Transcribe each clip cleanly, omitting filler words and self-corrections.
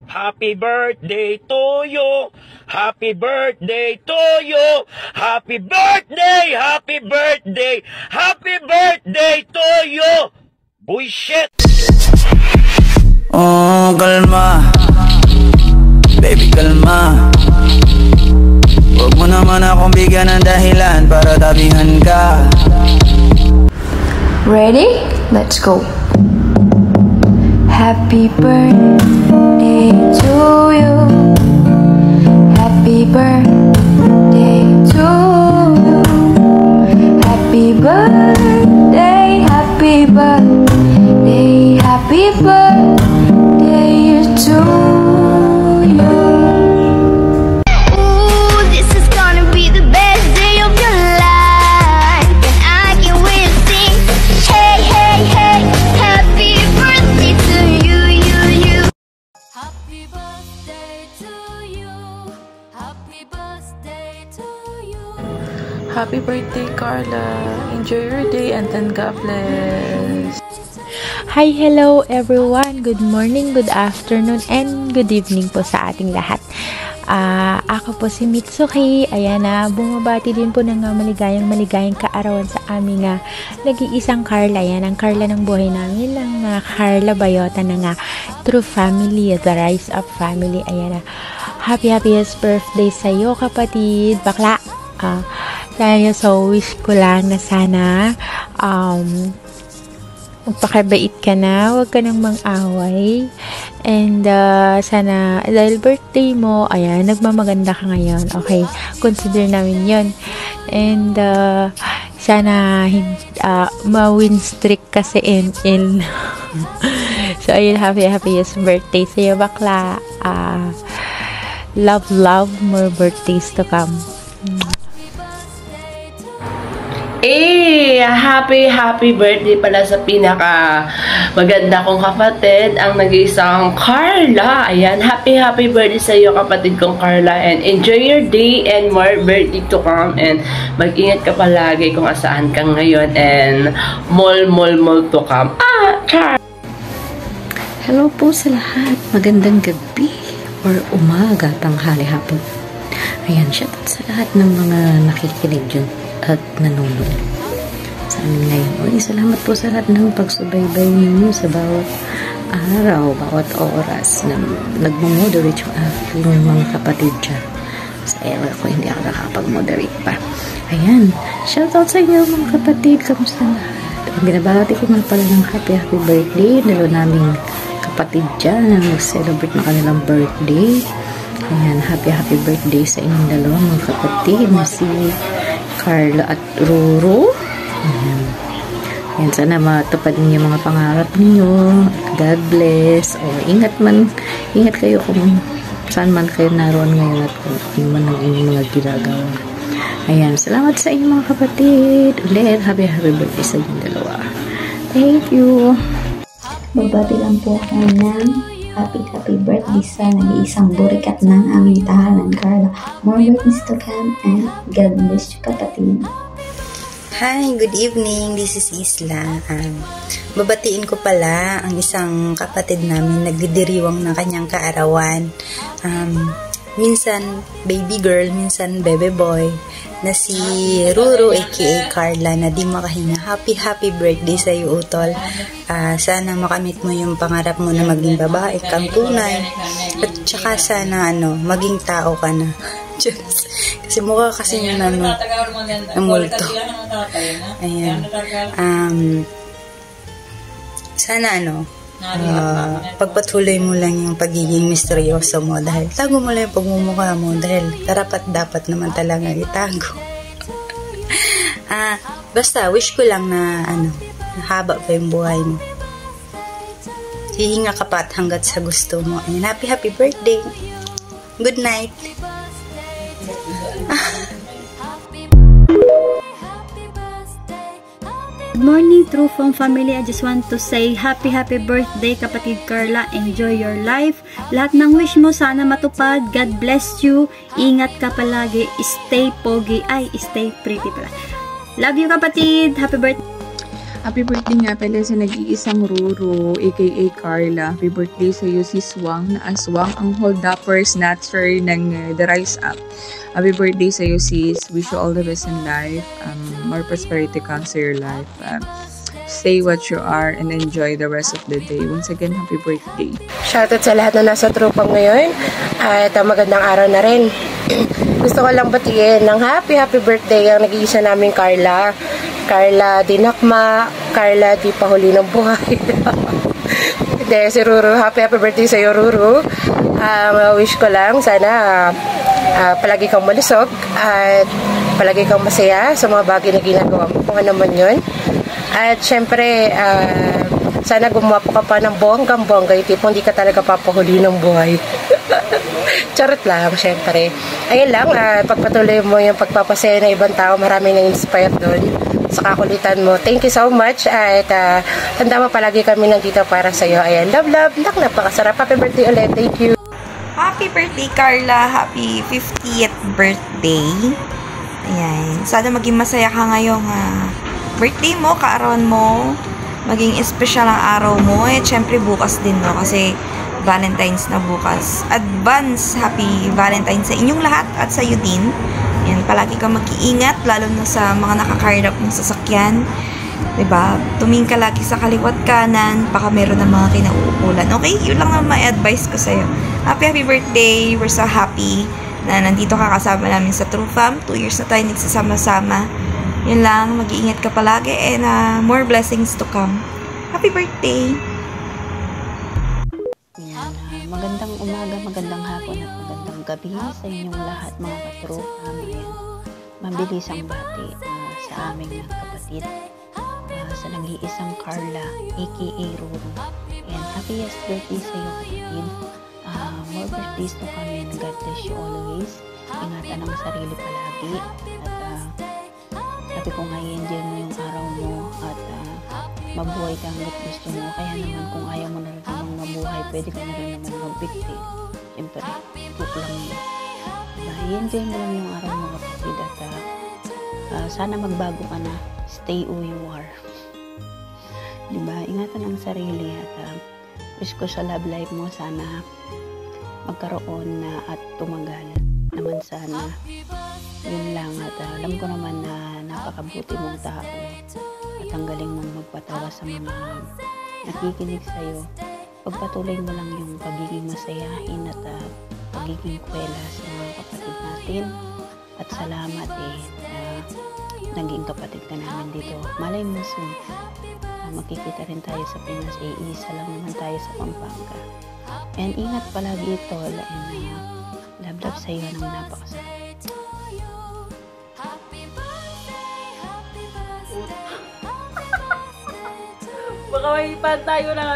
Happy birthday to you. Happy birthday to you. Happy birthday, happy birthday, happy birthday to you. Bullshit. Oh, kalma. Baby, kalma. Huwag mo naman akong bigyan ng dahilan para tabihan ka. Ready? Let's go. Happy birthday to you. Happy birthday to you. Happy birthday, happy birthday, happy birthday to you. Ooh, this is gonna be the best day of your life, and I can't wait to sing. Hey, hey, hey, happy birthday to you, you. Happy birthday to you. Happy birthday to you. Happy birthday, Carla. Enjoy your day and then God bless. Hi, hello everyone. Good morning, good afternoon, and good evening po sa ating lahat. Ako po si Mitsuki. Ayan na, bumabati din po ng maligayang kaarawan sa aming nag-iisang Carla. Ayan, ang Carla ng buhay namin, ang Carla Bayota ng True Family, The Rise Up Family. Ayan na, happiest birthday sa iyo, kapatid, bakla. Kaya so wish ko lang na sana magpakabait ka na, huwag ka nang mang-away, and sana dahil birthday mo, ayan, nagmamaganda ka ngayon, okay, consider namin yon, and sana ma-win streak kasi ML. So ayun, happiest birthday sa iyo, bakla. Love, more birthdays to come. Happy birthday pala sa pinaka maganda kong kapatid, ang nag-iisang Carla. Ayan, happy birthday sa iyo, kapatid kong Carla, and enjoy your day and more birthday to come, and mag-ingat ka palagi kung asaan ka ngayon, and more to come. Hello po sa lahat. Magandang gabi or umaga, tanghali, hapon. Ayan, shoutout sa lahat ng mga nakikinig dyan at nanonood sa amin ngayon. Uy, salamat po sa lahat ng pagsubaybay ninyo sa bawat araw, bawat oras na nagmo-moderate yung aking mga kapatid dyan. Sa ewan ko, hindi ako nakapag-moderate pa. Ayan, shoutout sa inyo mga kapatid. Kamusta lahat? Ang binabati ko nga pala ng happy birthday. Dalawa naming kapatid dyan na mag-celebrate ng kanilang birthday. Ayan, happy birthday sa inyong dalawa mga kapatid na si Carla at Roro. Ayan. Ayan, sana matupad niyo yung mga pangarap niyo. God bless. O, ingat kayo kung saan man kayo naroon ngayon at kung ano man ang inyong mga ginagawa. Ayan, salamat sa inyong mga kapatid. Ulit, happy birthday sa inyong dalawa. Thank you. Babati lang po ako ng happy birthday sa nag-iisang burikat ng aming tahanan, Carla. More birthdays to come, and God bless you, kapatid. Hi, good evening. This is Isla. Babatiin ko pala ang isang kapatid namin nagdidiriwang ng kanyang kaarawan. Minsan baby girl, minsan baby boy, na si Ruru aka Carla, na di makahinga. Happy birthday sa iyo, utol. Sana makamit mo yung pangarap mo na maging babae kang tunay, at saka sana maging tao ka na. Kasi mukha kasi yun ng multo. Ayan. Sana pagpatuloy mo lang yung pagiging misteryoso mo, dahil tago mo lang yung pagmumukha mo, dahil dapat naman talaga itago. Basta wish ko lang na haba pa yung buhay mo, hihinga ka pa hanggat sa gusto mo. Ayan, happy birthday, good night. Good morning, True Fam family. I just want to say happy birthday, kapatid Carla. Enjoy your life. Lahat ng wish mo sana matupad. God bless you. Ingat ka palagi. Stay pogi. Stay pretty pala. Love you, kapatid. Happy birthday. Happy birthday nga pala sa nag-iisang Ruro, aka Carla. Happy birthday sa iyo si Swang na aswang ang hold-upper snatcher ng The Rise Up. Happy birthday sa iyo sis. Wish you all the best in life. More prosperity comes to your life. Stay what you are and enjoy the rest of the day. Once again, happy birthday. Shoutout sa lahat na nasa tropa ngayon. At magandang araw na rin. Gusto ko lang batiin ng happy birthday ang nag-iisa namin Carla. Carla di nakma, Carla di pahuli ng buhay. Hindi, si Ruru. Happy birthday sa iyo, Ruru. Wish ko lang, sana palagi kang malusog at palagi kang masaya sa mga bagay na ginagawa mo, kung ano man yun. At syempre, sana gumawa ka pa ng bonggang-bongga, tipong hindi ka talaga papahuli ng buhay. Charot lang, syempre. Ayun lang, pagpatuloy mo yung pagpapasaya ng ibang tao, maraming na-inspire doon sa kakulitan mo. Thank you so much. At tanda mo, palagi kami nandito para sa iyo. Ayan, love. Napakasarap. Happy birthday ulit. Thank you. Happy birthday, Carla. Happy 50th birthday. Ayan. Sana maging masaya ka ngayong birthday mo, kaarawan mo. Maging espesyal ang araw mo. Eh, syempre bukas din, no? Kasi Valentine's na bukas. Advance happy Valentine's sa inyong lahat at sa iyo din. Yan, palagi kang mag-iingat, lalo na sa mga nakakarap ng sasakyan. Diba? Tumingin ka lagi sa kaliwat kanan, baka meron ng mga kinauukulan. Okay? Yun lang ang ma-advise ko sa'yo. Happy birthday! We're so happy na nandito ka kasama namin sa True Fam. 2 years na tayo nagsasama-sama. Yun lang, mag-iingat ka palagi and more blessings to come. Happy birthday! Yan, magandang umaga, magandang hapon at magandang gabi sa inyong lahat mga ka-True Fam. Mabilis ang bati sa aming kapatid sa nag-iisang Carla aka Ruru. And happiest birthday sa iyo kapatid. More birthdays to come and God bless you always. Ingatan ang sarili palagi at sabi ko nga i-enjoy mo yung araw mo at mabuhay ka hanggat gusto mo. Kaya naman kung ayaw mo na rin namang mabuhay, pwede ka na rin naman mag-birthday. Siyempre, book lang yun. I-enjoy mo lang yung araw mo kapatid at sana magbago ka na. Stay who you are. Diba? Ingatan ang sarili at wish ko sa love life mo sana magkaroon na at tumagal naman sana. Yun lang at alam ko naman na napakabuti mong tao at ang galing mong magpatawa sa mga nakikinig sa'yo. Pagpatuloy mo lang yung pagiging masayahin at pagiging kwela sa mga kapatid natin at salamat naging kapatid ka namin dito. Malay mo soon makikita rin tayo sa Pinas. Isa lang naman tayo sa Pampanga. And ingat palagi tol and love sa iyo ng napakasarap. Baka mahipan tayo ng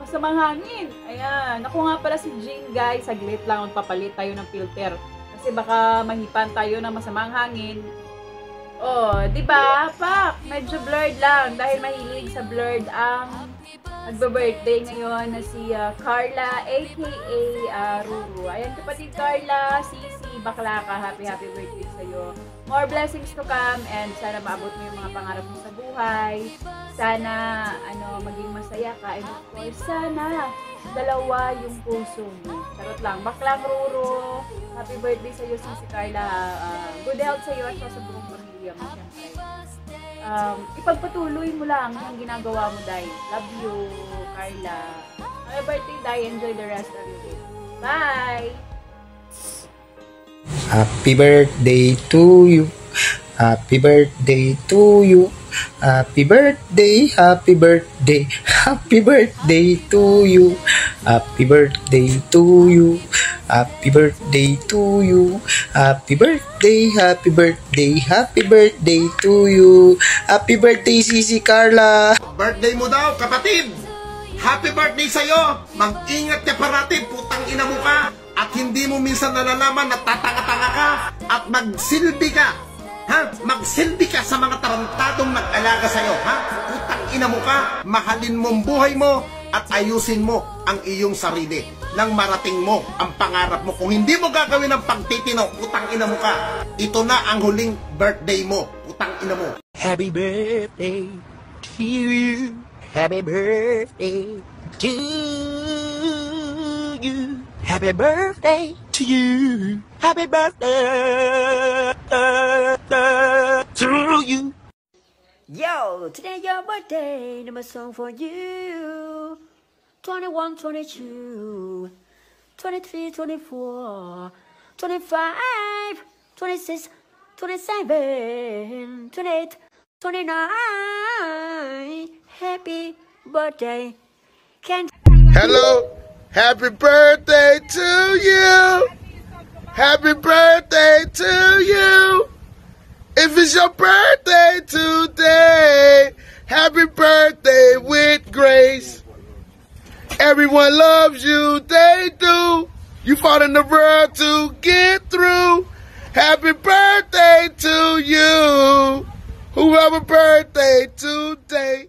masamang hangin. Ayan. Ako nga pala si Jing, guys. Saglit lang magpapalit tayo ng filter. Kasi baka mahipan tayo ng masamang hangin. Oh, diba? Pak, medyo blurred lang. Dahil mahilig sa blurred ang nagbe-birthday ngayon na si Carla, aka Ruru. Ayan, kapatid Carla, Sisi, bakla ka. Happy birthday sa'yo. More blessings to come and sana maabot mo yung mga pangarap mo sa buhay. Sana, maging masaya ka. And of course, sana dalawa yung puso mo. Charot lang. Baklang Ruru. Happy birthday sa'yo, Sisi Carla. Good health sa'yo at sa buong pamilya mo, syempre. Ipagpatuloy mo lang yung ginagawa mo, Day. Love you, Carla. Happy birthday, Day. Enjoy the rest of your day. Bye! Happy birthday to you. Happy birthday to you. Happy birthday, happy birthday, happy birthday to you. Happy birthday to you. Happy birthday to you. Happy birthday, happy birthday, happy birthday to you. Happy birthday, Sisi Carla. Birthday mo daw, kapatid. Happy birthday sa'yo. Mag-ingat ka parati, putang ina mo ka. At hindi mo minsan nalalaman na tatanga-tanga ka. At magsilbi ka. Magsilbi ka sa mga tarantadong nag-alaga sa'yo. Putang ina mo ka. Mahalin mo ang buhay mo at ayusin mo ang iyong sarili nang marating mo ang pangarap mo. Kung hindi mo gagawin ang pagtitinaw, putang ina mo ka. Ito na ang huling birthday mo. Putang ina mo. Happy birthday to you. Happy birthday to you. Happy birthday to you. Happy birthday to you. Yo, today your birthday, number song for you. 21, 22, 23, 24, 25, 26, 27, 28, 29. Happy birthday. Hello, happy birthday to you. Happy birthday to you. If it's your birthday today, happy birthday with grace. Everyone loves you, they do. You fought in the world to get through. Happy birthday to you. Whoever birthday today.